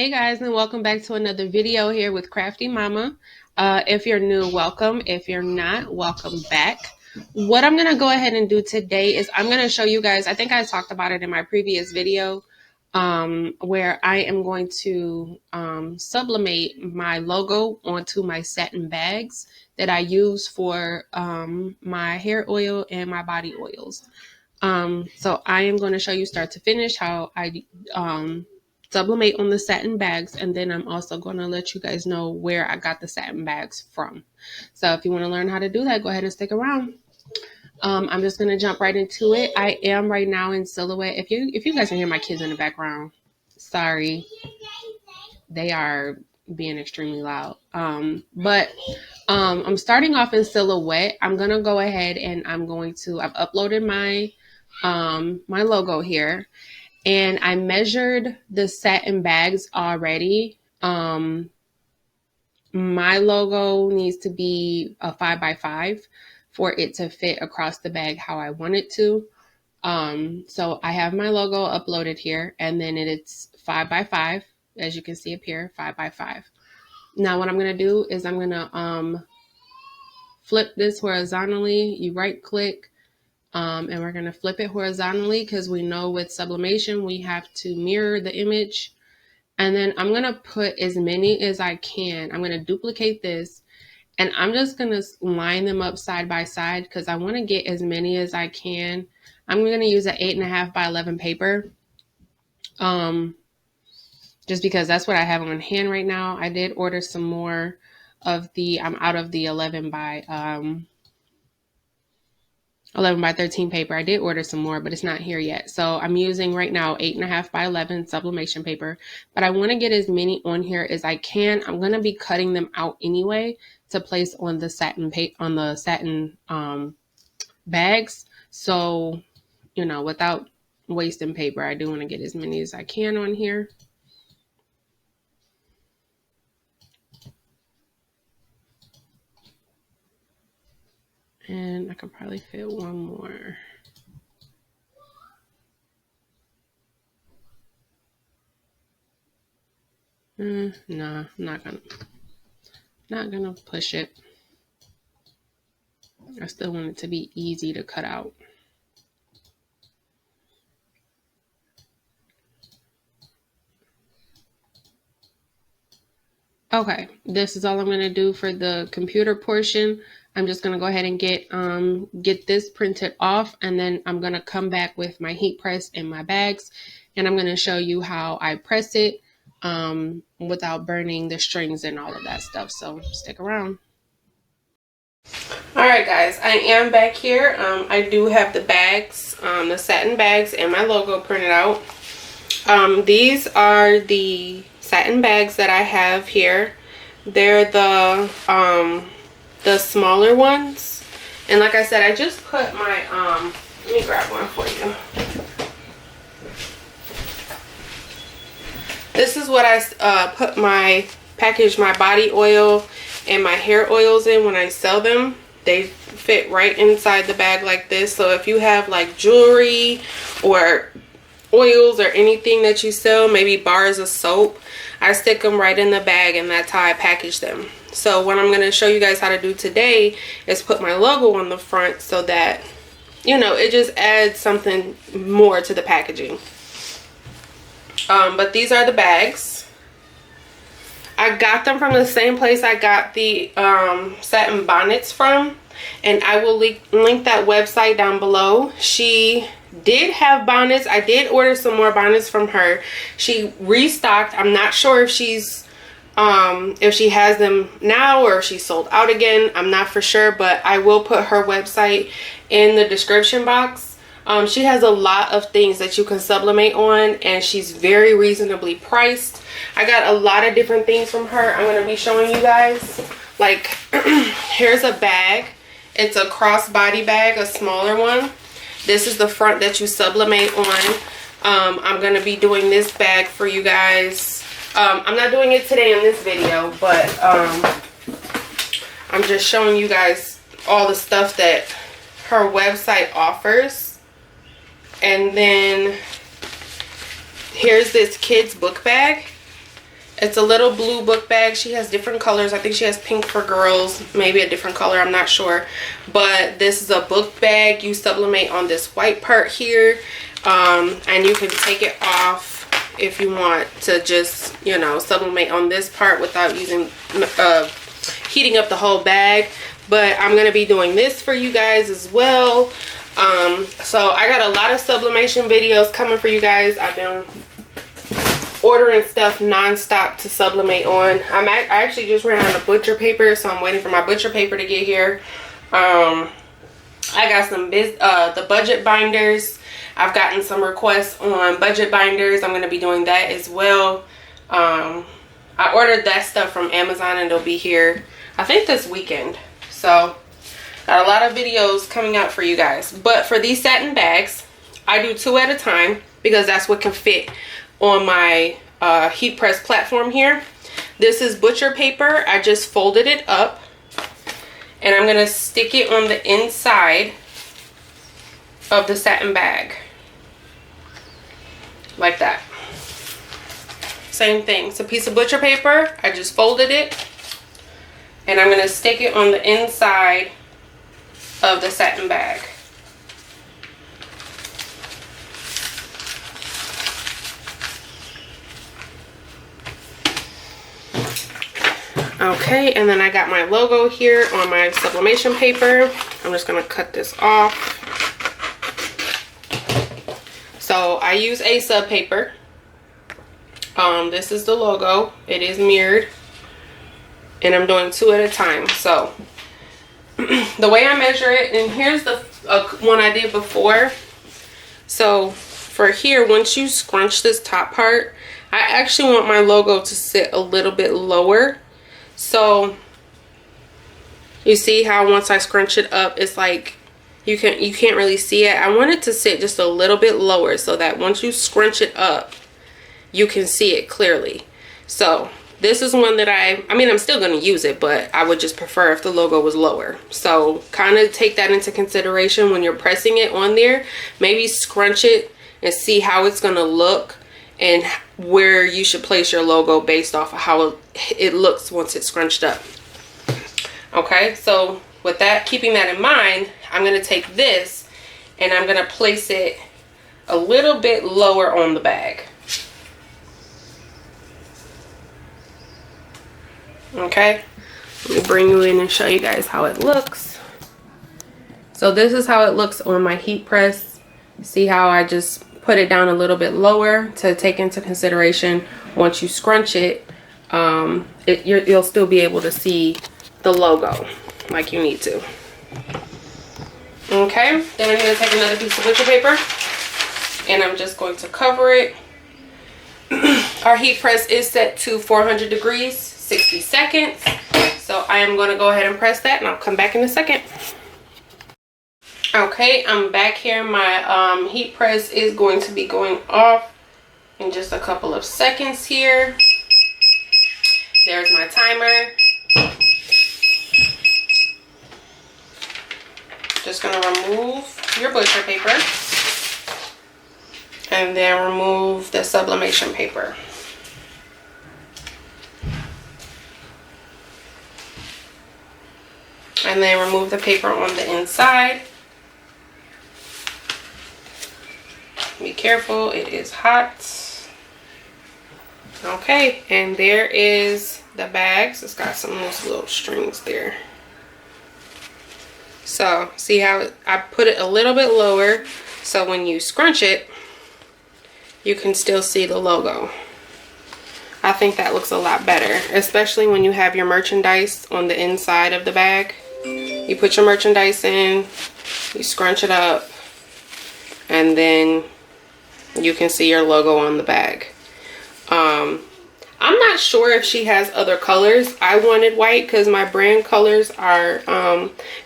Hey guys, and welcome back to another video here with Crafty Mama. If you're new, welcome. If you're not, welcome back. What I'm going to go ahead and do today is I'm going to show you guys, I think I talked about it in my previous video, where I am going to sublimate my logo onto my satin bags that I use for my hair oil and my body oils. So I am going to show you start to finish how I sublimate on the satin bags, and then I'm also going to let you guys know where I got the satin bags from. So if you want to learn how to do that, go ahead and stick around. I'm just going to jump right into it. I am right now in silhouette. If you guys can hear my kids in the background, sorry, they are being extremely loud. But I'm starting off in silhouette. I'm going to go ahead and I've uploaded my my logo here. And I measured the satin bags already. My logo needs to be a 5x5 for it to fit across the bag how I want it to. So I have my logo uploaded here, and then it's 5x5, as you can see up here, 5x5. Now what I'm gonna do is I'm gonna flip this horizontally. You right click. And we're going to flip it horizontally because we know with sublimation we have to mirror the image. And then I'm going to put as many as I can. I'm going to duplicate this, and I'm just going to line them up side by side because I want to get as many as I can. I'm going to use an 8.5x11 paper, just because that's what I have on hand right now. I did order some more of I'm out of the 11 by 13 paper. I did order some more, but it's not here yet. So I'm using right now 8.5x11 sublimation paper, but I want to get as many on here as I can. I'm going to be cutting them out anyway to place on the satin bags. So, you know, without wasting paper, I do want to get as many as I can on here. And I could probably fit one more. Nah, I'm not gonna push it. I still want it to be easy to cut out. Okay, this is all I'm gonna do for the computer portion. I'm just gonna go ahead and get this printed off, and then I'm gonna come back with my heat press and my bags, and I'm gonna show you how I press it without burning the strings and all of that stuff. So stick around. All right, guys, I am back here. I do have the bags, the satin bags, and my logo printed out. These are the satin bags that I have here. They're the smaller ones, and like I said, I just put my let me grab one for you. This is what I package my body oil and my hair oils in when I sell them. They fit right inside the bag like this. So if you have like jewelry or oils or anything that you sell, maybe bars of soap, I stick them right in the bag, and that's how I package them. So what I'm going to show you guys how to do today is put my logo on the front so that, you know, it just adds something more to the packaging. But these are the bags. I got them from the same place I got the satin bonnets from, and I will link that website down below. She did have bonnets. I did order some more bonnets from her. She restocked. I'm not sure if she has them now or if she's sold out again. I'm not for sure, but I will put her website in the description box. She has a lot of things that you can sublimate on, and she's very reasonably priced. I got a lot of different things from her. I'm going to be showing you guys. Like, here's a bag. It's a crossbody bag, a smaller one. This is the front that you sublimate on. I'm going to be doing this bag for you guys. I'm not doing it today in this video, but I'm just showing you guys all the stuff that her website offers. And then here's this kids book bag. It's a little blue book bag. She has different colors. I think she has pink for girls, maybe a different color, I'm not sure. But this is a book bag. You sublimate on this white part here, and you can take it off if you want to just, you know, sublimate on this part without using heating up the whole bag. But I'm going to be doing this for you guys as well. So I got a lot of sublimation videos coming for you guys. I've been ordering stuff non-stop to sublimate on. I actually just ran out of butcher paper, so I'm waiting for my butcher paper to get here. I got some the budget binders. I've gotten some requests on budget binders. I'm going to be doing that as well. I ordered that stuff from Amazon and it'll be here, I think, this weekend. So got a lot of videos coming out for you guys. But for these satin bags, I do 2 at a time because that's what can fit on my heat press platform here. This is butcher paper. I just folded it up and I'm gonna stick it on the inside of the satin bag like that. Same thing. It's a piece of butcher paper. I just folded it and I'm gonna stick it on the inside of the satin bag. Okay, and then I got my logo here on my sublimation paper. I'm just gonna cut this off. So I use a sub paper. This is the logo. It is mirrored, and I'm doing 2 at a time. So the way I measure it, and here's the one I did before. So for here, once you scrunch this top part, I actually want my logo to sit a little bit lower. So you see how once I scrunch it up, it's like you can't really see it. I want it to sit just a little bit lower so that once you scrunch it up, you can see it clearly. So this is one that I mean, I'm still going to use it, but I would just prefer if the logo was lower. So kind of take that into consideration when you're pressing it on there. Maybe scrunch it and see how it's going to look and where you should place your logo based off of how it looks once it's scrunched up. Okay, so with that, keeping that in mind, I'm going to take this and I'm going to place it a little bit lower on the bag. Okay, let me bring you in and show you guys how it looks. So this is how it looks on my heat press. See how I just put it down a little bit lower to take into consideration once you scrunch it, you'll still be able to see the logo like you need to. Okay, then I'm going to take another piece of butcher paper and I'm just going to cover it. Our heat press is set to 400 degrees, 60 seconds. So I am going to go ahead and press that and I'll come back in a second. Okay, I'm back here. My heat press is going to be going off in just a couple of seconds here. There's my timer. Just going to remove your butcher paper and then remove the sublimation paper. And then remove the paper on the inside. Be careful, it is hot. Okay, and there is the bags. It's got some loose little strings there. So see how I put it a little bit lower so when you scrunch it, you can still see the logo. I think that looks a lot better, especially when you have your merchandise on the inside of the bag. You put your merchandise in, you scrunch it up, and then you can see your logo on the bag. I'm not sure if she has other colors. I wanted white because my brand colors are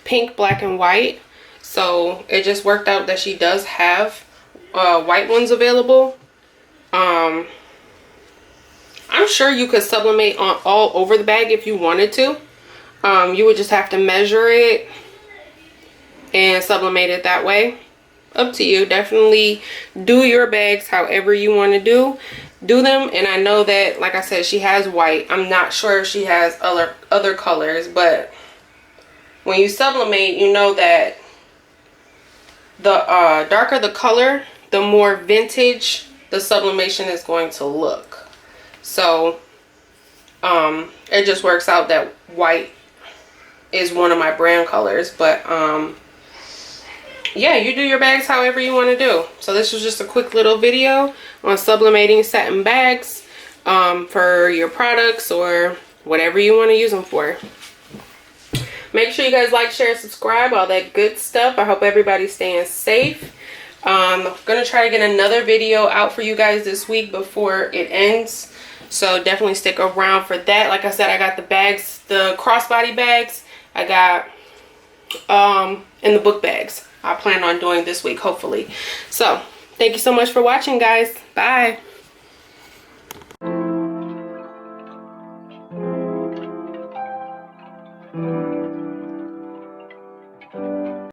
pink, black, and white. So it just worked out that she does have white ones available. I'm sure you could sublimate on all over the bag if you wanted to. You would just have to measure it and sublimate it that way. Up to you. Definitely do your bags however you want to do. do them. And I know that, like I said, she has white. I'm not sure if she has other colors, but when you sublimate, you know that the darker the color, the more vintage the sublimation is going to look. So it just works out that white is one of my brand colors. But yeah, you do your bags however you want to do. So this was just a quick little video on sublimating satin bags for your products or whatever you want to use them for. Make sure you guys like, share, subscribe, all that good stuff. I hope everybody's staying safe. I'm gonna try to get another video out for you guys this week before it ends, so definitely stick around for that. Like I said, I got the bags, the crossbody bags, I got and the book bags I plan on doing this week, hopefully. So thank you so much for watching, guys. Bye.